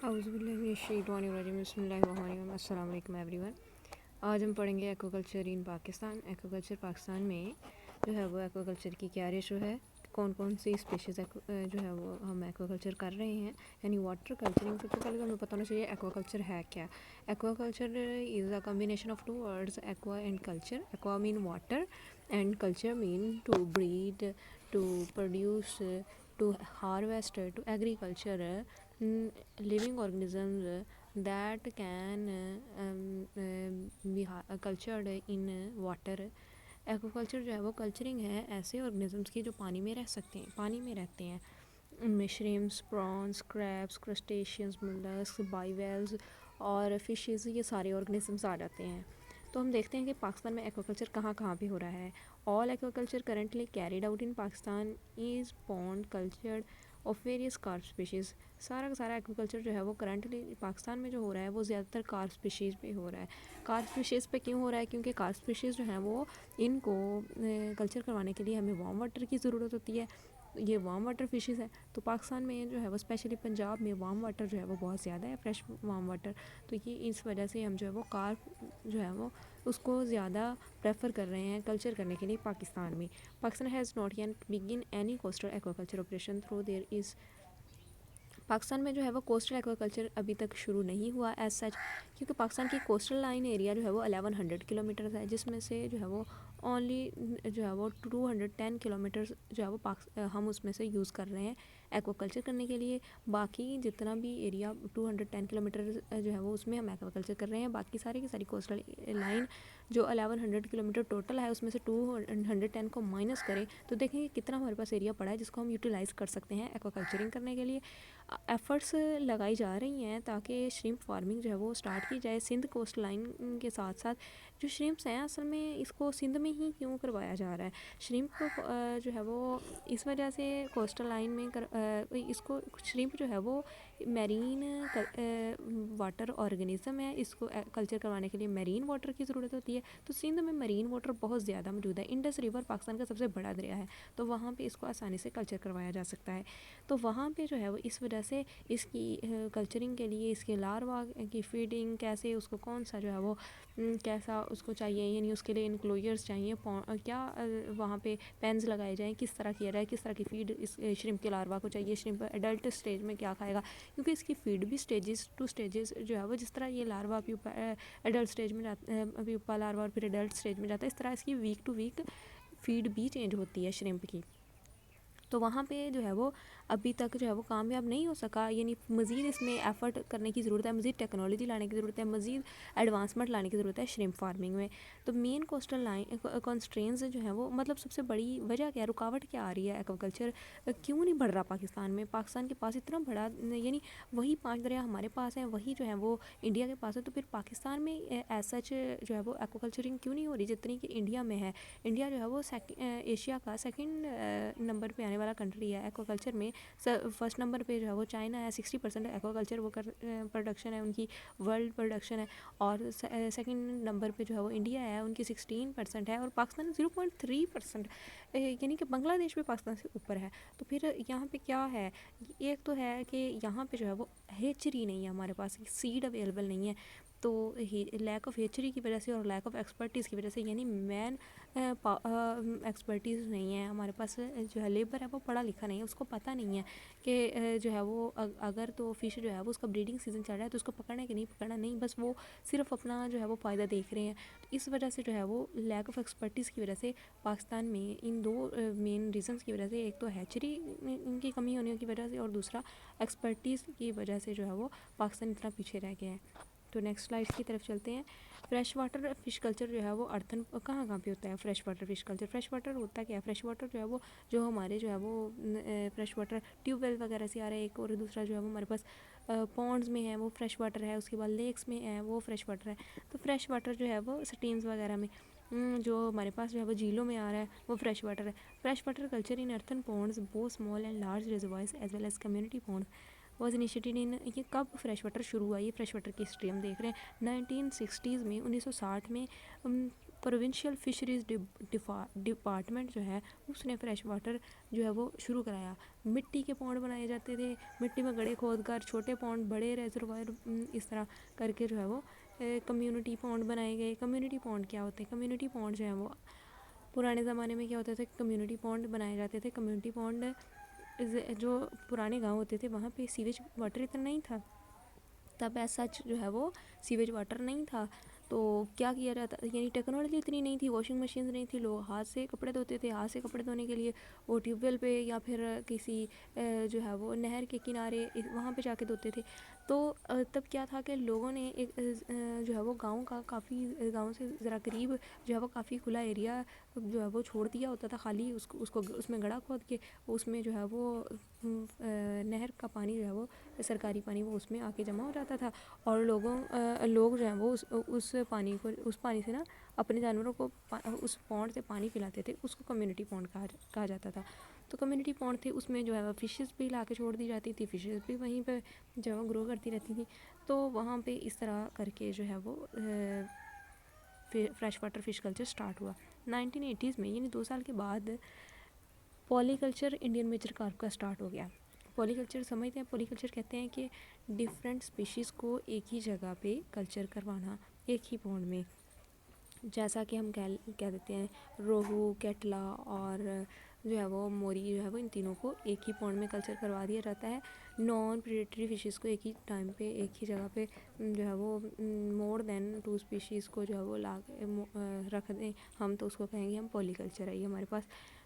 اعوذ باللہ من الشیطان الرجیم بسم اللہ الرحمن الرحیم السلام علیکم ایوری ون۔ آج ہم پڑھیں گے ایکوکلچر ان پاکستان۔ ایکوکلچر پاکستان میں جو ہے وہ ایکوکلچر کی کیا ریشو ہے، کون کون سی اسپیشیز جو ہے وہ ہم ایکوکلچر کر رہے ہیں، یعنی واٹر کلچرنگ۔ سب سے پہلے تو ہمیں پتہ ہونا چاہیے ایکوکلچر ہے کیا۔ Aquaculture is a combination of two words, aqua and culture. Aqua means water and culture means to breed, to produce, to harvest, to agriculture living organisms that can be cultured in water۔ Aquaculture جو ہے وہ کلچرنگ ہے ایسے organisms کی جو پانی میں رہ سکتے ہیں، پانی میں رہتے ہیں۔ ان میں شریمپس، پرانس، کریبس، کرسٹیشینز، مولسک، بائیویلز اور فشز، یہ سارے آرگنزمس آ جاتے ہیں۔ تو ہم دیکھتے ہیں کہ پاکستان میں ایکوکلچر کہاں کہاں پہ ہو رہا ہے۔ All aquaculture currently carried out in Pakistan is pond culture of various carp species. سارا کا سارا ایکوکلچر جو ہے وہ کرنٹلی پاکستان میں جو ہو رہا ہے وہ زیادہ تر کارپ اسپیشیز پہ ہو رہا ہے۔ کارپ اسپیشیز پہ کیوں ہو رہا ہے؟ کیونکہ کارپ اسپیشیز جو ہیں وہ ان کو کلچر کروانے کے لیے ہمیں وارم واٹر کی ضرورت ہوتی ہے۔ یہ وارم واٹر فشیز ہے، تو پاکستان میں جو ہے وہ اسپیشلی پنجاب میں وارم واٹر جو ہے وہ بہت زیادہ ہے، فریش وارم واٹر۔ تو یہ اس وجہ سے ہم جو ہے وہ کارپ جو ہے وہ اس کو زیادہ پریفر کر رہے ہیں کلچر کرنے کے لیے پاکستان میں۔ Pakistan has not yet begun any coastal aquaculture operation through there is. Pakistan میں جو ہے وہ کوسٹل ایکوکلچر ابھی تک شروع نہیں ہوا ایز سچ، کیونکہ پاکستان کی کوسٹل لائن ایریا جو ہے وہ 1100 کلومیٹرز ہے، جس میں سے جو ہے وہ اونلی جو ہے وہ 210 کلومیٹرز جو ہے وہ ہم اس میں سے یوز کر رہے ہیں ایکوکلچر کرنے کے لیے۔ باقی جتنا بھی ایریا 210 کلومیٹر جو ہے وہ اس میں ہم ایکوکلچر کر رہے ہیں۔ باقی ساری کی ساری کوسٹل لائن جو 1100 کلومیٹر ٹوٹل ہے اس میں سے 210 کو مائنس کریں تو دیکھیں کہ کتنا ہمارے پاس ایریا پڑا ہے جس کو ہم یوٹیلائز کر سکتے ہیں ایکوکلچرنگ کرنے کے لیے۔ ایفرٹس لگائی جا رہی ہیں تاکہ شریمپ فارمنگ جو ہے وہ اسٹارٹ کی جائے سندھ کوسٹ لائن کے ساتھ ساتھ۔ جو شریمپس ہیں اصل میں اس کو سندھ میں ہی کیوں کروایا جا رہا ہے؟ شریمپ کو جو ہے وہ اس وجہ سے کوسٹل لائن میں اس کو شریمپ جو ہے وہ میرین واٹر آرگنزم ہے، اس کو کلچر کروانے کے لیے میرین واٹر کی ضرورت ہوتی ہے۔ تو سندھ میں میرین واٹر بہت زیادہ موجود ہے، انڈس ریور پاکستان کا سب سے بڑا دریا ہے، تو وہاں پہ اس کو آسانی سے کلچر کروایا جا سکتا ہے۔ تو وہاں پہ جو ہے وہ اس وجہ سے اس کی کلچرنگ کے لیے اس کے لاروا کی فیڈنگ کیسے، اس کو کون سا جو ہے وہ کیسا اس کو چاہیے، یعنی اس کے لیے انکلوجرز چاہیے، کیا وہاں پہ پینز لگائے جائیں، کس طرح کیا جائے، کس طرح کی فیڈ اس شرمپ کے لاروا کو چاہیے، شرمپ ایڈلٹ سٹیج میں کیا کھائے گا، کیونکہ اس کی فیڈ بھی سٹیجز ٹو سٹیجز جو ہے وہ جس طرح یہ لاروا ایڈلٹ سٹیج میں جاتا ہے، پیوپا لاروا اور پھر ایڈلٹ سٹیج میں جاتا ہے، اس طرح اس کی ویک ٹو ویک فیڈ بھی چینج ہوتی ہے شرمپ کی۔ تو وہاں پہ جو ہے وہ ابھی تک جو ہے وہ کامیاب نہیں ہو سکا، یعنی مزید اس میں ایفرٹ کرنے کی ضرورت ہے، مزید ٹیکنالوجی لانے کی ضرورت ہے، مزید ایڈوانسمنٹ لانے کی ضرورت ہے شرمپ فارمنگ میں۔ تو مین کوسٹل لائن کانسٹرینز جو ہیں وہ مطلب سب سے بڑی وجہ کیا ہے، رکاوٹ کیا آ رہی ہے ایکوکلچر کیوں نہیں بڑھ رہا پاکستان میں؟ پاکستان کے پاس اتنا بڑا، یعنی وہی 5 دریا ہمارے پاس ہیں، وہی جو ہے وہ انڈیا کے پاس ہے، تو پھر پاکستان میں ایز سچ جو ہے وہ ایکوکلچرنگ کیوں نہیں ہو رہی جتنی کہ انڈیا میں ہے؟ انڈیا جو ہے وہ ایشیا کا سیکنڈ نمبر پہ آنے والا کنٹری ہے ایکوکلچر میں۔ فرسٹ نمبر پہ جو ہے وہ چائنا ہے، 60% ایکوکلچر وہ پروڈکشن ہے ان کی، ورلڈ پروڈکشن ہے، اور سیکنڈ نمبر پہ جو ہے وہ انڈیا ہے، ان کی 16% ہے، اور پاکستان 0.3%، یعنی کہ بنگلہ دیش بھی پاکستان سے اوپر ہے۔ تو پھر یہاں پہ کیا ہے؟ ایک تو ہے کہ یہاں پہ جو ہے وہ ہیچری نہیں ہے ہمارے پاس، سیڈ اویلیبل نہیں ہے، تو لیک آف ہیچری کی وجہ سے اور لیک آف ایکسپرٹیز کی وجہ سے، یعنی مین ایکسپرٹیز نہیں ہے ہمارے پاس، جو ہے لیبر ہے وہ پڑھا لکھا نہیں ہے، اس کو پتہ نہیں ہے کہ جو ہے وہ اگر تو فش جو ہے وہ اس کا بریڈنگ سیزن چل رہا ہے تو اس کو پکڑنا ہے کہ نہیں پکڑنا، نہیں بس وہ صرف اپنا جو ہے وہ فائدہ دیکھ رہے ہیں۔ تو اس وجہ سے جو ہے وہ لیک آف ایکسپرٹیز کی وجہ سے پاکستان میں ان دو مین ریزنس کی وجہ سے، ایک تو ہیچری ان کی کمی ہونے کی وجہ سے، اور دوسرا ایکسپرٹیز کی وجہ سے جو ہے وہ پاکستان اتنا پیچھے رہ گیا ہے۔ تو نیکسٹ سلائڈ کی طرف چلتے ہیں۔ فریش واٹر فش کلچر جو ہے وہ ارتھن کہاں کہاں پہ ہوتا ہے؟ Fresh water fish culture, fresh water ہوتا کیا ہے؟ فریش واٹر جو ہے وہ جو ہمارے جو ہے وہ فریش واٹر ٹیوب ویل وغیرہ سے آ رہا ہے ایک، اور دوسرا جو ہے وہ ہمارے پاس پونڈز میں ہے وہ فریش واٹر ہے، اس کے بعد لیکس میں ہے وہ فریش واٹر ہے۔ تو فریش واٹر جو ہے وہ سٹیمز وغیرہ میں جو ہمارے پاس جو ہے وہ جھیلوں میں آ رہا ہے وہ فریش واٹر ہے۔ Fresh water culture in earthen ponds both small and large reservoirs as well as community ponds was initiated in. یہ کب فریش واٹر شروع ہوا؟ یہ فریش واٹر کی ہسٹری ہم دیکھ رہے ہیں 1960s میں، 1960 میں پروونشل فشریز ڈپارٹمنٹ جو ہے اس نے فریش واٹر جو ہے وہ شروع کرایا. مٹی کے پونڈ بنائے جاتے تھے, مٹی میں گڑھے کھود کر چھوٹے پونڈ, بڑے ریزروائر اس طرح کر کے جو ہے وہ کمیونٹی پونڈ بنائے گئے. کمیونٹی پونڈ کیا ہوتے ہیں؟ کمیونٹی پونڈ جو ہیں وہ پرانے زمانے میں کیا ہوتا تھا, کمیونٹی پونڈ بنائے جاتے تھے. کمیونٹی پونڈ جو پرانے گاؤں ہوتے تھے وہاں پہ سیویج واٹر اتنا نہیں تھا, تب ایسا جو ہے وہ سیویج واٹر نہیں تھا. تو کیا کیا جاتا, یعنی ٹیکنالوجی اتنی نہیں تھی, واشنگ مشینز نہیں تھی, لوگ ہاتھ سے کپڑے دھوتے تھے. ہاتھ سے کپڑے دھونے کے لیے وہ ٹیوب ویل پہ یا پھر کسی جو ہے وہ نہر کے کنارے وہاں پہ جا کے دھوتے تھے. تو تب کیا تھا کہ لوگوں نے ایک جو ہے وہ گاؤں کا کافی, گاؤں سے ذرا قریب جو ہے وہ کافی کھلا ایریا جو ہے وہ چھوڑ دیا ہوتا تھا خالی, اس کو اس میں گڑھا کھود کے اس میں جو ہے وہ نہر کا پانی جو ہے وہ سرکاری پانی وہ اس میں آ کے جمع ہو جاتا تھا. اور لوگ جو ہیں وہ اس پانی سے نا اپنے جانوروں کو اس پونڈ سے پانی پلاتے تھے. اس کو کمیونٹی پونڈ کہا جاتا تھا. تو کمیونٹی پونڈ تھے, اس میں جو ہے وہ فشز بھی لا کے چھوڑ دی جاتی تھی, فشز بھی وہیں پہ جو ہے وہ گرو کرتی رہتی تھی. تو وہاں پہ اس طرح کر کے جو ہے وہ fresh water fish culture start ہوا 1980s میں, یعنی 2 سال کے بعد پولی کلچر انڈین میجر کارپ کا سٹارٹ ہو گیا. پولی کلچر سمجھتے ہیں, پولی کلچر کہتے ہیں کہ ڈیفرنٹ اسپیشیز کو ایک ہی جگہ پہ کلچر کروانا ایک ہی پونڈ میں. جیسا کہ ہم کہہ دیتے ہیں روہو, کیٹلا اور جو ہے وہ موری جو ہے وہ ان تینوں کو ایک ہی پونڈ میں کلچر کروا دیا جاتا ہے. نان پریڈیٹری فشز کو ایک ہی ٹائم پہ ایک ہی جگہ پہ جو ہے وہ مور دین 2 اسپیشیز کو جو ہے وہ لا کے رکھ دیں ہم, تو اس کو کہیں گے ہم پولی کلچر ہے یہ ہمارے پاس.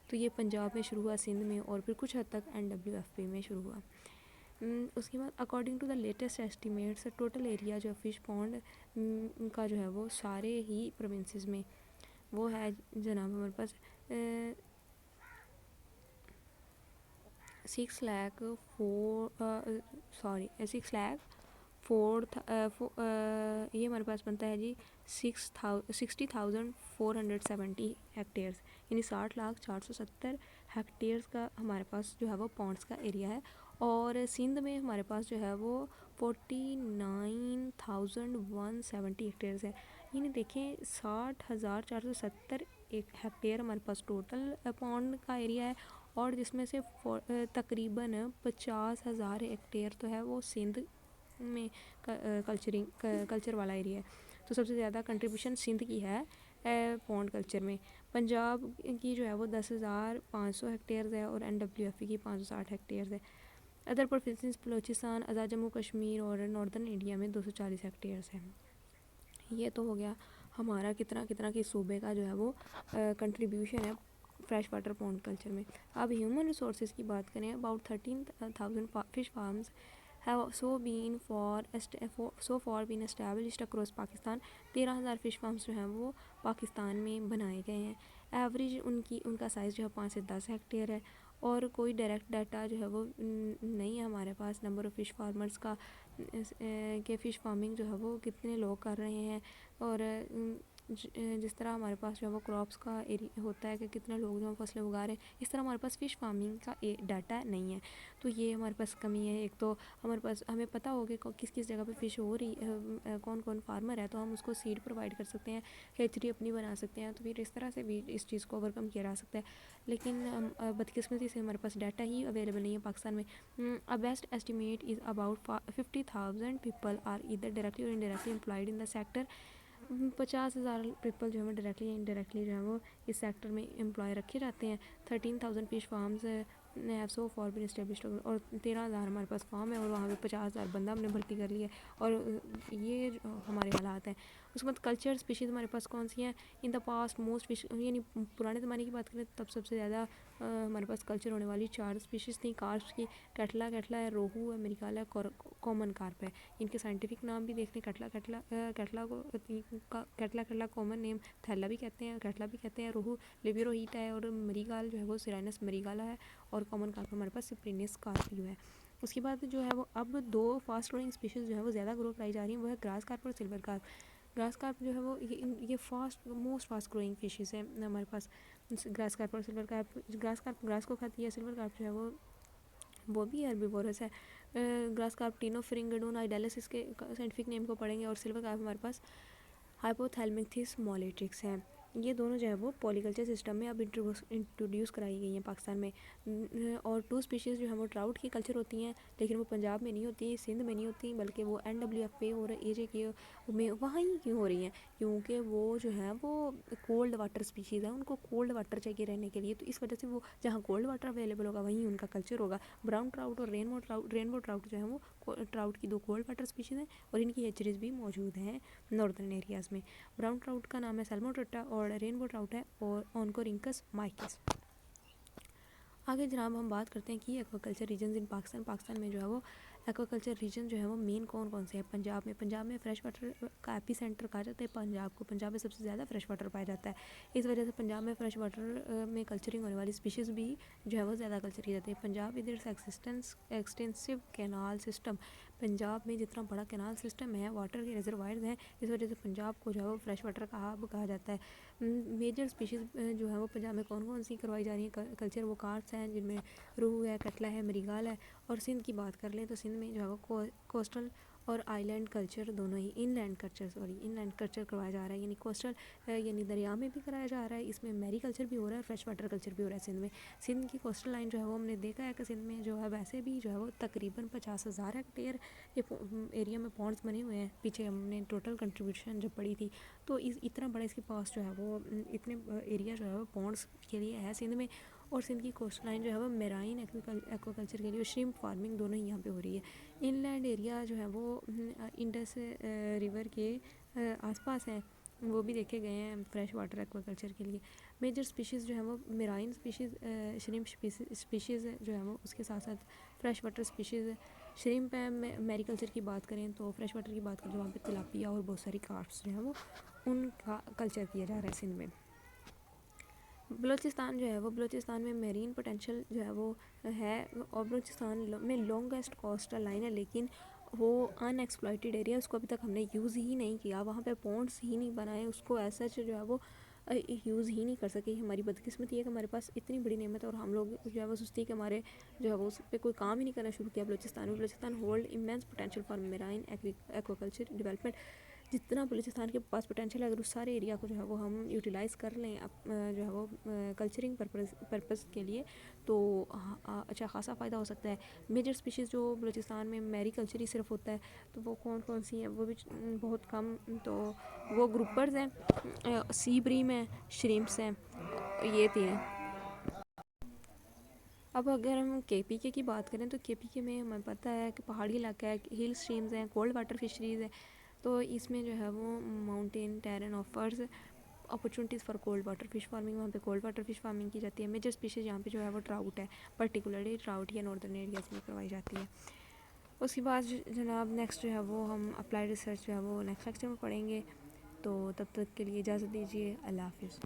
تو یہ پنجاب میں شروع ہوا, سندھ میں, اور پھر کچھ حد تک NWFP میں شروع ہوا. اس کے بعد according to the latest estimates total area جو فش پونڈ کا جو ہے وہ سارے ہی پروونسز میں وہ ہے جناب ہمارے پاس 6 لاکھ 4 یہ ہمارے پاس بنتا ہے جی 60,470 ہیکٹیئرس, یعنی 60,470 ہیکٹیئرس کا ہمارے پاس جو ہے وہ پونڈس کا ایریا ہے. اور سندھ میں ہمارے پاس جو ہے وہ 49,170 ہیکٹیئرس ہے. یعنی دیکھیں 60,470 ہیکٹیئر ہمارے پاس ٹوٹل پونڈ کا ایریا ہے, اور جس میں سے تقریباً 50,000 ہیکٹیئر تو ہے وہ سندھ میں کلچر والا ایریا ہے. تو سب سے زیادہ کنٹریبیوشن سندھ کی ہے پونڈ کلچر میں. پنجاب کی جو ہے وہ 10,500 ہیکٹیئرز ہے, اور NWFP کی 560 ہیکٹیئرز ہے. ادر پروونسز بلوچستان, آزاد جموں کشمیر اور ناردرن انڈیا میں 240 ہیکٹیئرز ہیں. یہ تو ہو گیا ہمارا کتنا کی صوبے کا جو ہے وہ کنٹریبیوشن ہے فریش واٹر پونڈ کلچر میں. اب ہیومن ریسورسز کی بات کریں, about 13,000 fish farms have so far been established across Pakistan. 13,000 fish farms جو ہیں وہ پاکستان میں بنائے گئے ہیں. ایوریج ان کا سائز جو ہے 5 سے 10 ہیکٹیئر ہے, اور کوئی ڈائریکٹ ڈیٹا جو ہے وہ نہیں ہے ہمارے پاس نمبر آف فش فارمرز کا کہ فش فارمنگ جو ہے وہ کتنے لوگ کر رہے ہیں. اور جس طرح ہمارے پاس جو ہے وہ کراپس کا ہوتا ہے کہ کتنے لوگ جو فصلیں اگا رہے ہیں, اس طرح ہمارے پاس فش فارمنگ کا ڈاٹا نہیں ہے. تو یہ ہمارے پاس کمی ہے. ایک تو ہمارے پاس ہمیں پتہ ہو کہ کس جگہ پہ فش ہو رہی کون فارمر ہے, تو ہم اس کو سیڈ پرووائڈ کر سکتے ہیں, ہیچری اپنی بنا سکتے ہیں. تو پھر اس طرح سے بھی اس چیز کو اوورکم کیا جا سکتا ہے. لیکن بدقسمتی سے ہمارے پاس ڈاٹا ہی اویلیبل نہیں ہے پاکستان میں. A best estimate is about 50,000 people are either directly or indirectly employed in the sector. 50,000 people جو ہے وہ ڈائریکٹلی یا انڈائریکٹلی جو ہے وہ اس سیکٹر میں امپلائی رکھے جاتے ہیں. 13,000 fish farms have so far been established, اور 13,000 ہمارے پاس فارم ہے, اور وہاں پہ 50,000 بندہ ہم نے بھرتی کر لیا ہے. اور یہ ہمارے حالات ہیں. اس کے بعد کلچر اسپیشیز ہمارے پاس کون سی ہیں؟ ان دا پاسٹ موسٹ فش, یعنی پرانے زمانے کی بات کریں تب سب سے زیادہ ہمارے پاس کلچر ہونے والی 4 اسپیشیز تھیں کارپس کی. کیٹلا ہے, روہو ہے, میریکالا ہے, کامن کارپ ہے. ان کے سائنٹیفک نام بھی دیکھ لیں. کیٹلا کامن نیم, تھیلا بھی کہتے ہیں, کیٹلا بھی کہتے ہیں. روہو لیبیروہیٹ ہے, اور میریگال جو ہے وہ سیرینس میریگالا ہے, اور کامن کارپ ہمارے پاس سپرینس کارپیو ہے. اس کے بعد جو ہے وہ اب 2 فاسٹ گروئنگ اسپیشیز جو ہے وہ زیادہ گرو کرائی جا رہی ہیں, وہ ہے گراس کارپ اور سلور کارپ. گراس کارپ جو ہے وہ یہ موسٹ فاسٹ گروئنگ فشیز ہیں ہمارے پاس. گراس کارپ اور silver carp, grass carp grass کو کھاتی ہے, سلور کارپ جو ہے وہ بھی ہربیورس ہے. گراس کارپ ٹینوفرنگڈون آئیڈیلس کے سائنٹیفک نیم کو پڑھیں گے, اور سلور کارپ ہمارے پاس ہائپوتھیلمکتھس مولیٹرکس ہے. یہ دونوں جو ہے وہ پولیکلچر سسٹم میں اب انٹروڈیوس کرائی گئی ہیں پاکستان میں. اور 2 اسپیشیز جو ہیں وہ ٹراؤٹ کی کلچر ہوتی ہیں، لیکن وہ پنجاب میں نہیں ہوتی، سندھ میں نہیں ہوتی، بلکہ وہ NWFA اور AJ کے میں وہاں ہی کیوں ہو رہی ہیں، کیونکہ وہ جو ہیں وہ کولڈ واٹر اسپیشیز ہیں، ان کو کولڈ واٹر چاہیے رہنے کے لیے. تو اس وجہ سے وہ جہاں کولڈ واٹر اویلیبل ہوگا وہیں ان کا کلچر ہوگا. براؤن ٹراؤٹ اور رینبو ٹراؤٹ جو ہیں وہ ٹراؤٹ کی 2 کولڈ واٹر اسپیشیز ہیں، اور ان کی ہیچریز بھی موجود ہیں ناردرن ایریاز میں. براؤن ٹراؤٹ کا نام ہے سیلموٹرٹا اور رینبو ٹراؤٹ ہے اور اونکورنکس مائکس. آگے جناب ہم بات کرتے ہیں کہ ایکوا کلچر ریجنز ان پاکستان میں جو ہے وہ ایکوا کلچر ریجن جو ہے وہ مین کون سے ہیں. پنجاب میں فریش واٹر کا ایپی سینٹر کہا جاتا ہے پنجاب میں سب سے زیادہ فریش واٹر پایا جاتا ہے. اس وجہ سے پنجاب میں فریش واٹر میں کلچرنگ ہونے والی اسپیشیز بھی جو ہے وہ زیادہ کلچر کی جاتی ہے. پنجاب ادھر ایکسٹینسو کینال سسٹم، پنجاب میں جتنا بڑا کینال سسٹم ہے، واٹر کے ریزروائرز ہیں، اس وجہ سے پنجاب کو جو ہے وہ فریش واٹر کا ہب کہا جاتا ہے. میجر اسپیشیز جو ہے وہ پنجاب میں کون سی کروائی جا رہی ہیں کلچر، وہ کارپس ہیں جن میں روہو ہے، کٹلا ہے، مریگال ہے. اور سندھ کی بات کر لیں تو سندھ میں جو ہے وہ کوسٹل اور آئی لینڈ کلچر دونوں ہی ان لینڈ کلچر کروایا جا رہا ہے. یعنی کوسٹل یعنی دریا میں بھی کرایا جا رہا ہے، اس میں میری کلچر بھی ہو رہا ہے، فریش واٹر کلچر بھی ہو رہا ہے سندھ میں. سندھ کی کوسٹل لائن جو ہے وہ ہم نے دیکھا ہے کہ سندھ میں جو ہے ویسے بھی جو ہے وہ تقریباً 50,000 ہیکٹیئر ایریا میں پونڈس بنے ہوئے ہیں. پیچھے ہم نے ٹوٹل کنٹریبیوشن جب پڑھی تھی تو اتنا بڑا اس کے پاس جو ہے وہ اتنے ایریا جو ہے وہ پونڈس کے لیے ہے سندھ میں. اور سندھ کی کوسٹ لائن جو ہے وہ میرائن ایکوا کلچر کے لیے شرمپ فارمنگ دونوں ہی یہاں پہ ہو رہی ہے. ان لینڈ ایریا جو ہے وہ انڈس ریور کے آس پاس ہیں، وہ بھی دیکھے گئے ہیں فریش واٹر ایکوا کلچر کے لیے. میجر اسپیشیز جو ہیں وہ میرائن اسپیشیز شرمپ اسپیشیز جو ہیں وہ اس کے ساتھ ساتھ فریش واٹر اسپیشیز شرمپ ہے. میری کلچر کی بات کریں تو فریش واٹر کی بات کریں تو وہاں پہ تلاپیا اور بہت ساری کارپس جو ہیں وہ ان کا کلچر کیا جا رہا ہے سندھ میں. بلوچستان جو ہے وہ بلوچستان میں میرین پوٹینشیل جو ہے وہ ہے، اور بلوچستان میں لانگیسٹ کوسٹل لائن ہے، لیکن وہ ان ایکسپلائٹیڈ ایریا، اس کو ابھی تک ہم نے یوز ہی نہیں کیا. وہاں پہ پونڈس ہی نہیں بنائے، اس کو ایسا جو ہے وہ یوز ہی نہیں کر سکے. ہماری بدقسمتی ہے کہ ہمارے پاس اتنی بڑی نعمت ہے اور ہم لوگ جو ہے وہ سستی کے ہمارے جو ہے وہ اس پہ کوئی کام ہی نہیں کرنا شروع کیا. Balochistan holds immense potential for marine aqua culture development. جتنا بلوچستان کے پاس پوٹینشیل ہے، اگر اس سارے ایریا کو جو ہے وہ ہم یوٹیلائز کر لیں جو ہے وہ کلچرنگ پرپز کے لیے تو اچھا خاصا فائدہ ہو سکتا ہے. میجر اسپیشیز جو بلوچستان میں میری کلچر ہی صرف ہوتا ہے تو وہ کون سی ہیں، وہ بھی بہت کم. تو وہ گروپرز ہیں، سی بریم ہیں، شریمپس ہیں، یہ 3 ہیں. اب اگر ہم KPK کی بات کریں تو KPK میں ہمیں پتہ ہے کہ پہاڑی علاقہ ہے، ہل اسٹریمز ہیں، کولڈ واٹر فشریز ہے. تو اس میں جو ہے وہ mountain terrain offers opportunities for cold water fish farming. وہاں پہ کولڈ واٹر فش فارمنگ کی جاتی ہے. میجر اسپیشیز یہاں پہ جو ہے وہ ٹراؤٹ ہے، پرٹیکولرلی ٹراؤٹ یا ناردرن ایریاز میں کروائی جاتی ہے. اس کے بعد جناب نیکسٹ جو ہے وہ ہم اپلائی ریسرچ جو ہے وہ نیکسٹ لیکچر میں پڑھیں گے. تو تب تک کے لیے اجازت دیجیے. اللہ حافظ.